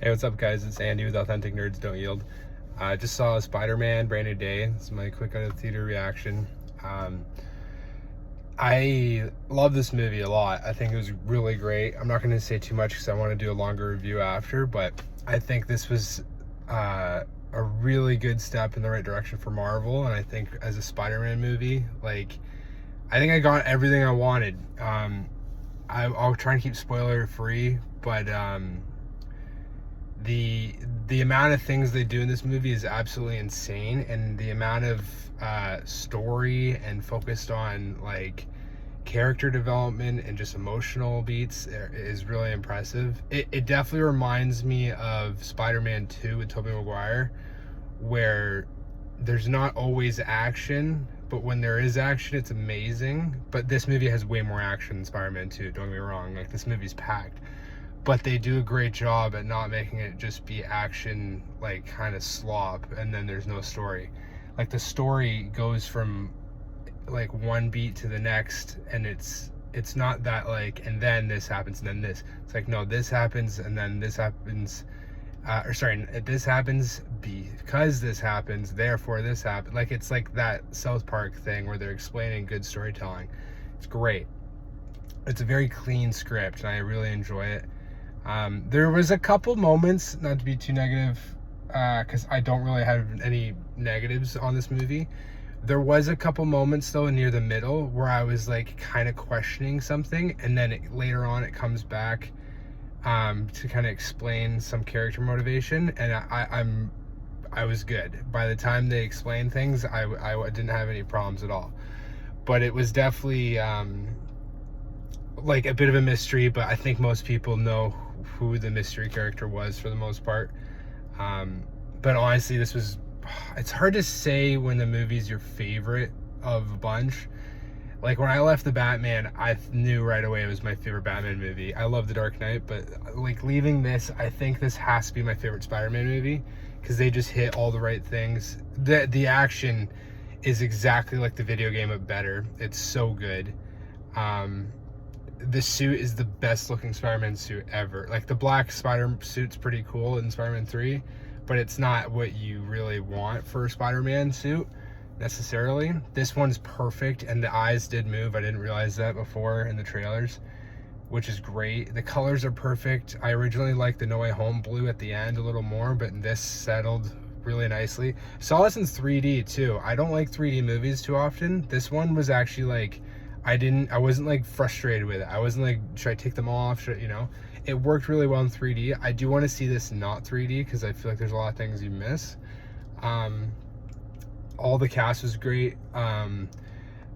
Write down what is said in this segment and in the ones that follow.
Hey, what's up, guys? It's Andy with Authentic Nerds Don't Yield. I just saw Spider-Man Brand New Day. It's my quick out of theater reaction. I love this movie a lot. I think it was really great. I'm not going to say too much because I want to do a longer review after, but I think this was a really good step in the right direction for Marvel. And I think as a Spider-Man movie, I think I got everything I wanted. I'll try and keep spoiler free, but the amount of things they do in this movie is absolutely insane, and the amount of story and focused on character development and just emotional beats is really impressive. It definitely reminds me of Spider-Man 2 with Tobey Maguire, where there's not always action, but when there is action, it's amazing. But this movie has way more action than Spider-Man 2, don't get me wrong. This movie's packed, but they do a great job at not making it just be action, kind of slop, and then there's no story. The story goes from one beat to the next, and it's not that and then this happens and then this. It's no, this happens and then this happens, this happens because this happens, therefore this happened. It's like that South Park thing where they're explaining good storytelling. It's great. It's a very clean script, and I really enjoy it. There was a couple moments, not to be too negative, because I don't really have any negatives on this movie. There was a couple moments though near the middle where I was kind of questioning something, and then later on it comes back to kind of explain some character motivation, and I was good. By the time they explained things, I didn't have any problems at all. But it was definitely a bit of a mystery, but I think most people know who the mystery character was for the most part. But honestly, it's hard to say when the movie's your favorite of a bunch. When I left The Batman, I knew right away it was my favorite Batman movie. I love The Dark Knight, but leaving this, I think this has to be my favorite Spider-Man movie, because they just hit all the right things. The action is exactly like the video game, but better. It's so good. The suit is the best looking Spider-Man suit ever. The black Spider suit's pretty cool in Spider-Man 3, but it's not what you really want for a Spider-Man suit necessarily. This one's perfect, and the eyes did move. I didn't realize that before in the trailers, which is great. The colors are perfect. I originally liked the No Way Home blue at the end a little more, but this settled really nicely. Saw this in 3D too. I don't like 3D movies too often. This one was actually I wasn't frustrated with it. I wasn't should I take them off? It worked really well in 3D. I do want to see this not 3D, because I feel there's a lot of things you miss. All the cast was great.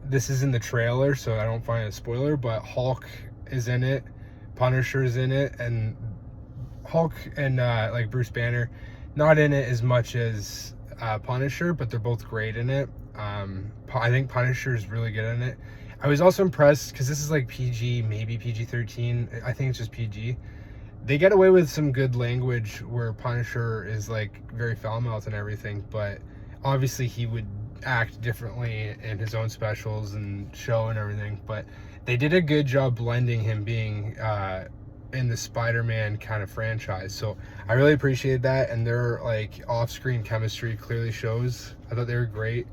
This is in the trailer, so I don't find it a spoiler, but Hulk is in it, Punisher's in it, and Hulk and Bruce Banner not in it as much as Punisher, but they're both great in it. I think Punisher is really good in it. I was also impressed because this is PG, maybe PG-13. I think it's just PG. They get away with some good language where Punisher is very foul-mouthed and everything, but obviously he would act differently in his own specials and show and everything. But they did a good job blending him being in the Spider-Man kind of franchise. So I really appreciate that, and their off-screen chemistry clearly shows. I thought they were great.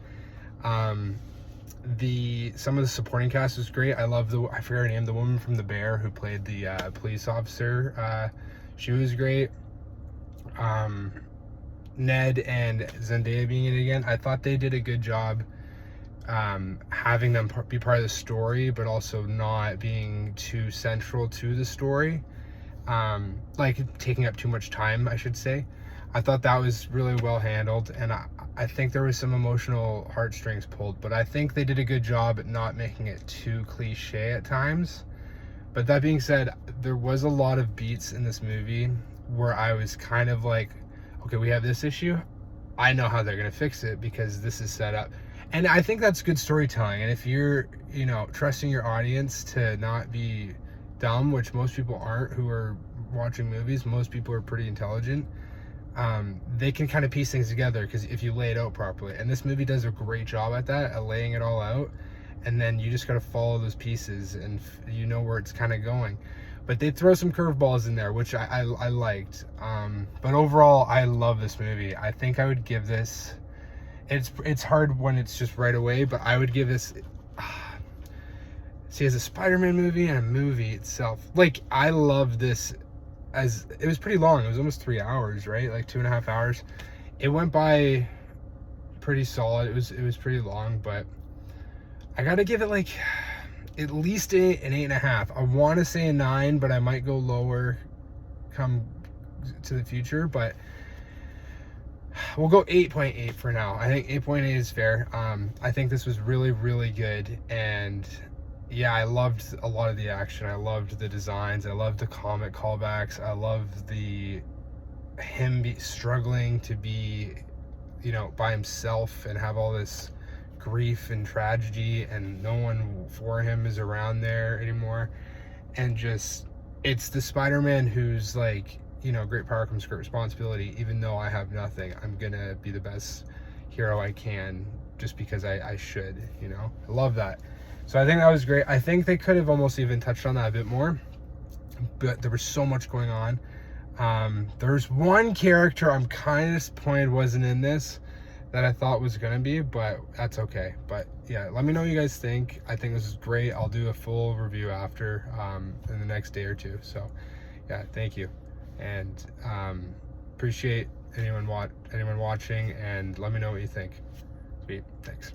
Some of the supporting cast was great. I love I forget her name, the woman from The Bear who played the police officer. She was great. Ned and Zendaya being in it again, I thought they did a good job having them be part of the story, but also not being too central to the story, taking up too much time, I should say. I thought that was really well handled, and I think there was some emotional heartstrings pulled, but I think they did a good job at not making it too cliche at times. But that being said, there was a lot of beats in this movie where I was kind of okay, we have this issue. I know how they're going to fix it because this is set up. And I think that's good storytelling. And if you're, trusting your audience to not be dumb, which most people aren't who are watching movies, most people are pretty intelligent. They can kind of piece things together because if you lay it out properly, and this movie does a great job at that, at laying it all out, and then you just got to follow those pieces and you know where it's kind of going. but they throw some curveballs in there, which I liked. But overall, I love this movie. I think I would give this, it's hard when it's just right away, but I would give this, see, as a Spider-Man movie and a movie itself, like, I love this. As it was pretty long, it was almost 3 hours, right? Like 2.5 hours. It went by pretty solid. It was pretty long, but I gotta give it like at least an 8.5. I want to say a 9, but I might go lower come to the future, but we'll go 8.8 for now. I think 8.8 is fair. I think this was really, really good, and yeah, I loved a lot of the action. I loved the designs. I loved the comic callbacks. I loved him struggling to be, you know, by himself and have all this grief and tragedy, and no one for him is around there anymore. And just, it's the Spider-Man who's like, you know, great power comes great responsibility. Even though I have nothing, I'm gonna be the best hero I can just because I should, you know. I love that. So I think that was great. I think they could have almost even touched on that a bit more, but there was so much going on. There's one character I'm kind of disappointed wasn't in this that I thought was gonna be, but that's okay. But yeah, let me know what you guys think. I think this is great. I'll do a full review after in the next day or two. So yeah, thank you, and appreciate anyone watching, and let me know what you think. Sweet, thanks.